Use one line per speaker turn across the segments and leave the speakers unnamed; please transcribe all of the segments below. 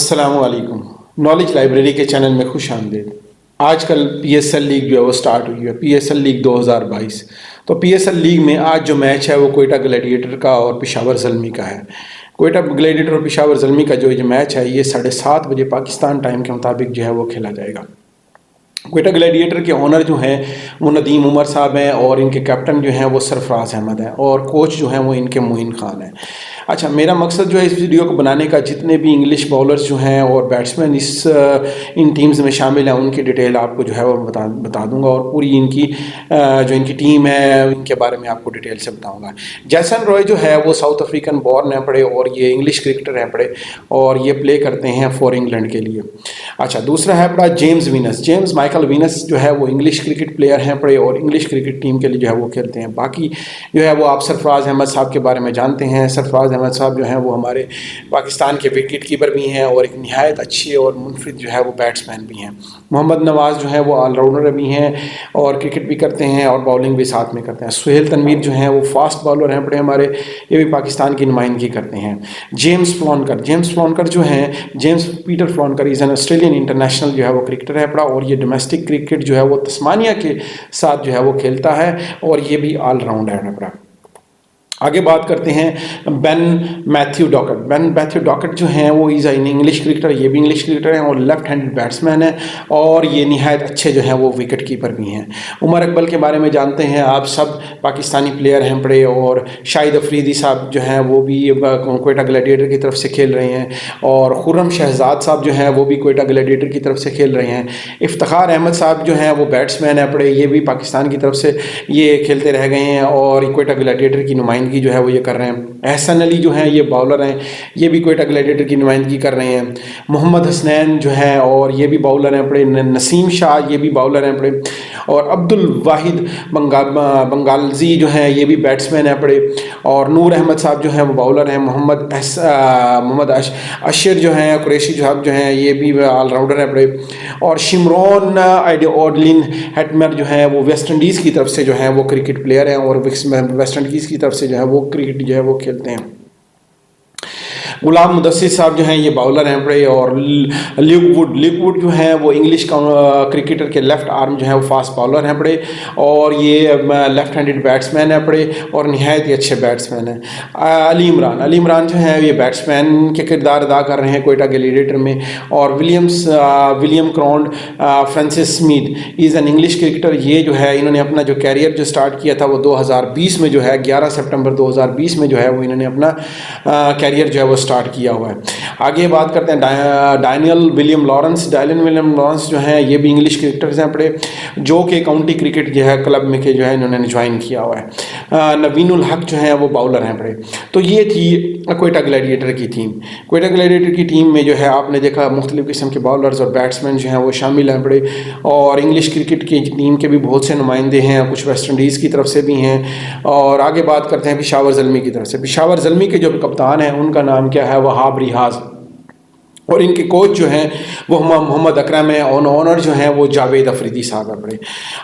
السلام علیکم. Knowledge library کے چینل میں خوش آمدید. آج کل پی ایس ایل لیگ جو ہے وہ سٹارٹ ہوئی ہے, پی ایس ایل لیگ 2022. تو پی ایس ایل لیگ میں آج جو میچ ہے وہ کوئٹہ گلیڈیٹر کا اور پشاور زلمی کا ہے. کوئٹہ گلیڈیٹر اور پشاور زلمی کا جو میچ ہے یہ 7:30 بجے پاکستان ٹائم کے مطابق جو ہے وہ کھیلا جائے گا. کوئٹہ گلیڈیٹر کے اونر جو ہیں وہ ندیم عمر صاحب ہیں اور ان کے کیپٹن جو ہیں وہ سرفراز احمد ہیں اور کوچ جو ہیں وہ ان کے معین خان ہیں. اچھا, میرا مقصد جو ہے اس ویڈیو کو بنانے کا, جتنے بھی انگلش باؤلرز جو ہیں اور بیٹسمین ان ٹیمز میں شامل ہیں ان کی ڈیٹیل آپ کو جو ہے وہ بتا دوں گا, اور پوری ان کی جو ان کی ٹیم ہے ان کے بارے میں آپ کو ڈیٹیل سے بتاؤں گا. جیسن روئے جو ہے وہ ساؤتھ افریقن بورن ہیں پڑے اور یہ انگلش کرکٹر ہیں پڑے اور یہ پلے کرتے ہیں فار انگلینڈ کے لیے. اچھا, دوسرا ہے پڑا James Vance. James Michael Vance جو ہے وہ انگلش کرکٹ پلیئر ہیں پڑے اور انگلش کرکٹ ٹیم کے لیے جو ہے وہ کھیلتے ہیں. باقی جو ہے وہ آپ سرفراز احمد صاحب کے بارے میں جانتے ہیں. سرفراز احمد صاحب جو ہیں وہ ہمارے پاکستان کے وکٹ کیپر بھی ہیں اور ایک نہایت اچھے اور منفرد جو ہے وہ بیٹسمین بھی ہیں. محمد نواز جو ہے وہ آل راؤنڈر بھی ہیں اور کرکٹ بھی کرتے ہیں اور باؤلنگ بھی ساتھ میں کرتے ہیں. سہیل تنویر جو ہیں وہ فاسٹ باؤلر ہیں پڑے ہمارے, یہ بھی پاکستان کی نمائندگی کرتے ہیں. جیمز فلانکر جو ہیں, James Peter Faulkner is an Australian international جو ہے وہ کرکٹر ہے پڑا اور یہ ڈومیسٹک کرکٹ جو ہے وہ تسمانیہ کے ساتھ جو ہے وہ کھیلتا ہے اور یہ بھی آل راؤنڈر ہے پڑا. آگے بات کرتے ہیں بین میتھیو ڈاکٹ جو ہیں وہ ایز این انگلش کرکٹر, یہ بھی انگلش کرکٹر ہیں اور لیفٹ ہینڈ بیٹسمین ہیں اور یہ نہایت اچھے جو ہیں وہ وکٹ کیپر بھی ہیں. عمر اقبال کے بارے میں جانتے ہیں آپ سب, پاکستانی پلیئر ہیں پڑے اور شاہد افریدی صاحب جو ہیں وہ بھی کوئٹہ گلیڈیٹر کی طرف سے کھیل رہے ہیں اور خرم شہزاد صاحب جو ہیں وہ بھی کوئٹہ گلیڈیٹر کی طرف سے کھیل رہے ہیں. افتخار احمد صاحب جو ہیں وہ بیٹسمین ہیں پڑے, یہ بھی پاکستان کی طرف سے یہ کھیلتے رہ گئے ہیں اور کوئٹہ گلیڈیٹر کی نمائندگی جو ہے وہ یہ کر رہے ہیں. احسن علی جو ہیں یہ باؤلر ہیں, یہ بھی کوئٹہ گلیڈیٹر کی نمائندگی کر رہے ہیں. محمد حسنین جو ہیں اور یہ بھی باؤلر ہیں پڑے. نسیم شاہ یہ بھی باؤلر ہیں پڑے اور عبد الواحد بنگالزی جو ہیں یہ بھی بیٹسمین ہیں پڑے اور نور احمد صاحب جو ہیں وہ باؤلر ہیں. محمد اشر جو ہیں قریشی جو ہیں یہ بھی آل راؤنڈر ہیں پڑے اور شمرون ایڈولین ہیٹمر جو ہیں وہ ویسٹ انڈیز کی طرف سے جو ہیں وہ کرکٹ پلیئر ہیں اور ویسٹ انڈیز کی طرف سے جو ہے وہ کرکٹ جو ہے وہ کھیلتے ہیں. غلام مدثر صاحب جو ہیں یہ باؤلر ہیں پڑے اور لیک ووڈ جو ہیں وہ انگلش کرکٹر کے لیفٹ آرم جو ہیں وہ فاسٹ باؤلر ہیں پڑے اور یہ لیفٹ ہینڈڈ بیٹسمین ہیں پڑے اور نہایت ہی اچھے بیٹسمین ہیں. علی عمران جو ہیں یہ بیٹسمین کے کردار ادا کر رہے ہیں کوئٹہ گلیڈیٹر میں. اور William Ground Francis Smith is an English cricketer, یہ جو ہے انہوں نے اپنا جو کیریئر جو سٹارٹ کیا تھا وہ 2020 میں جو ہے 11 سپٹمبر 2020 میں جو ہے وہ انہوں نے اپنا کیریئر جو ہے وہ سٹارٹ کیا ہوا ہے. آگے بات کرتے ہیں ڈائنل ولیم لارنس جو ہیں یہ بھی انگلش کرکٹرز ہیں پڑے جو کہ کاؤنٹی کرکٹ جو ہے کلب میں کے جو ہے انہوں نے جوائن کیا ہوا ہے. نوین الحق جو ہیں وہ باؤلر ہیں پڑے. تو یہ تھی کوئٹہ گلیڈیٹر کی ٹیم. کوئٹہ گلیڈیٹر کی ٹیم میں جو ہے آپ نے دیکھا مختلف قسم کے باؤلرز اور بیٹسمین جو ہیں وہ شامل ہیں پڑے اور انگلش کرکٹ کی ٹیم کے بھی بہت سے نمائندے ہیں, کچھ ویسٹ انڈیز کی طرف سے بھی ہیں. اور آگے بات کرتے ہیں پشاور زلمی کی طرف سے. پشاور زلمی کے جو کپتان ہیں ان کا نام کیا ہے, وہاب ریاض, اور ان کے کوچ جو ہیں وہ محمد اکرم ہیں اور اونر جو ہیں وہ جاوید افریدی صاحب ہیں پڑے.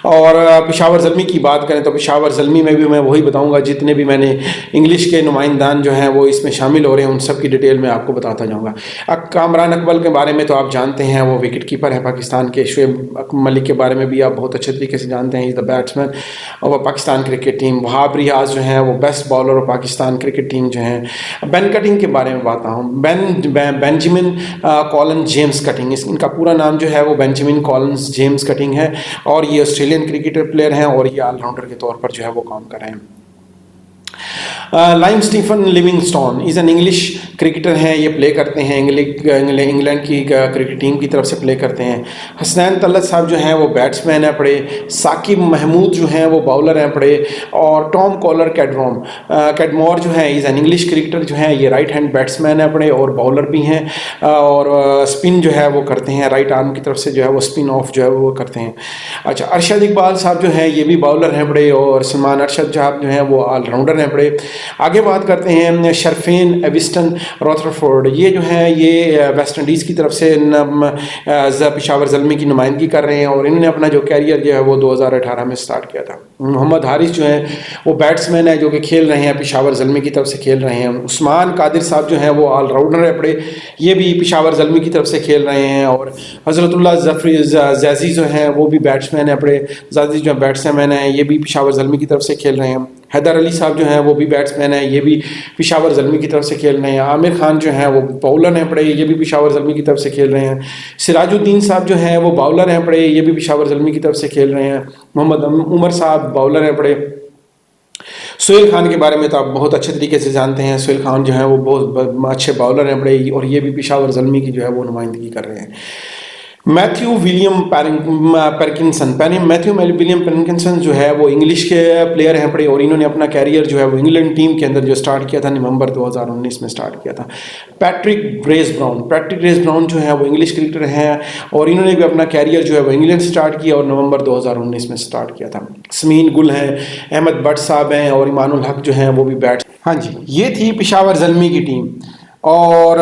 اور پشاور زلمی کی بات کریں تو پشاور زلمی میں بھی میں وہی بتاؤں گا, جتنے بھی میں نے انگلش کے نمائندان جو ہیں وہ اس میں شامل ہو رہے ہیں ان سب کی ڈیٹیل میں آپ کو بتاتا جاؤں گا. کامران اقبال کے بارے میں تو آپ جانتے ہیں, وہ وکٹ کیپر ہیں پاکستان کے. شعیب ملک کے بارے میں بھی آپ بہت اچھے طریقے سے جانتے ہیں, از دا بیٹسمین اور پاکستان کرکٹ ٹیم. وہاب ریاض جو ہیں وہ بیسٹ باؤلر اور پاکستان کرکٹ ٹیم جو ہیں. بین کٹنگ کے بارے میں بات ہوں, بینجمن کالن جیمز کٹنگ, ان کا پورا نام جو ہے وہ بینجمن کالنز جیمز کٹنگ ہے اور یہ آسٹریلین کرکٹر پلیئر ہیں اور یہ آل راؤنڈر کے طور پر جو ہے وہ کام کر رہے ہیں. Liam Stephen Livingstone is an English cricketer ہیں, یہ پلے کرتے ہیں انگلینڈ کی کرکٹ ٹیم کی طرف سے پلے کرتے ہیں. حسنین طلعت صاحب جو ہیں وہ بیٹسمین ہیں پڑے. ثاقب محمود جو ہیں وہ باؤلر ہیں پڑے اور ٹام کالر کیڈمور جو ہیں از این انگلش کرکٹر جو ہیں, یہ رائٹ ہینڈ بیٹسمین ہیں پڑے اور باؤلر بھی ہیں اور اسپن جو ہے وہ کرتے ہیں, رائٹ آرم کی طرف سے جو ہے وہ اسپن آف جو ہے وہ کرتے ہیں. اچھا, ارشد اقبال صاحب جو ہیں یہ بھی باؤلر ہیں پڑے اور سلمان ارشد صاحب جو ہیں وہ آل راؤنڈر ہیں پڑے. آگے بات کرتے ہیں شرفین ایوسٹن راتھرفورڈ, یہ جو ہیں یہ ویسٹ انڈیز کی طرف سے پشاور زلمی کی نمائندگی کر رہے ہیں اور انہوں نے اپنا جو کیریئر جو ہے وہ 2018 میں سٹارٹ کیا تھا. محمد حارث جو ہیں وہ بیٹسمین ہیں جو کہ کھیل رہے ہیں پشاور زلمی کی طرف سے کھیل رہے ہیں. عثمان قادر صاحب جو ہیں وہ آل راؤنڈر ہیں اپنے, یہ بھی پشاور زلمی کی طرف سے کھیل رہے ہیں. اور حضرت اللہ زیزی جو ہیں وہ بھی بیٹسمین ہیں اپنے, زیزی جو بیٹسمین ہیں یہ بھی پشاور زلمی کی طرف سے کھیل رہے ہیں. حیدر علی صاحب جو ہیں وہ بھی بیٹسمین ہیں, یہ بھی پشاور زلمی کی طرف سے کھیل رہے ہیں. عامر خان جو ہیں وہ باؤلر ہیں پڑے, یہ بھی پشاور زلمی کی طرف سے کھیل رہے ہیں. سراج الدین صاحب جو ہیں وہ باؤلر ہیں پڑے, یہ بھی پشاور زلمی کی طرف سے کھیل رہے ہیں. محمد عمر صاحب باؤلر ہیں پڑے. سہیل خان کے بارے میں تو آپ بہت اچھے طریقے سے جانتے ہیں, سہیل خان جو ہیں وہ بہت اچھے باؤلر ہیں پڑے, اور یہ بھی پشاور زلمی کی جو ہے وہ نمائندگی کر رہے ہیں. میتھیو ولیم پیرکنسن جو ہے وہ انگلش کے پلیئر ہیں پڑے, اور انہوں نے اپنا کیریئر جو ہے وہ انگلینڈ ٹیم کے اندر جو سٹارٹ کیا تھا نومبر 2019 میں سٹارٹ کیا تھا. پیٹرک ریس براؤن جو ہیں وہ انگلش کرکٹر ہیں, اور انہوں نے بھی اپنا کیریئر جو ہے وہ انگلینڈ سے سٹارٹ کیا اور نومبر 2019 میں سٹارٹ کیا تھا. سمین گل ہیں, احمد بٹ صاحب ہیں, اور ایمان الحق جو ہیں وہ بھی بیٹس. ہاں جی, یہ تھی پشاور زلمی کی ٹیم. اور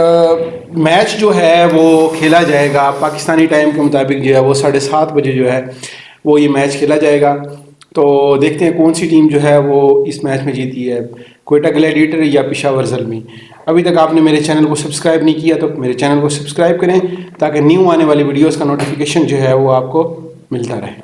میچ جو ہے وہ کھیلا جائے گا پاکستانی ٹائم کے مطابق جو ہے وہ 7:30 بجے جو ہے وہ یہ میچ کھیلا جائے گا. تو دیکھتے ہیں کون سی ٹیم جو ہے وہ اس میچ میں جیتی ہے, کوئٹہ گلیڈیٹر یا پشاور زلمی. ابھی تک آپ نے میرے چینل کو سبسکرائب نہیں کیا تو میرے چینل کو سبسکرائب کریں تاکہ نیو آنے والی ویڈیوز کا نوٹیفیکیشن جو ہے وہ آپ کو ملتا رہے.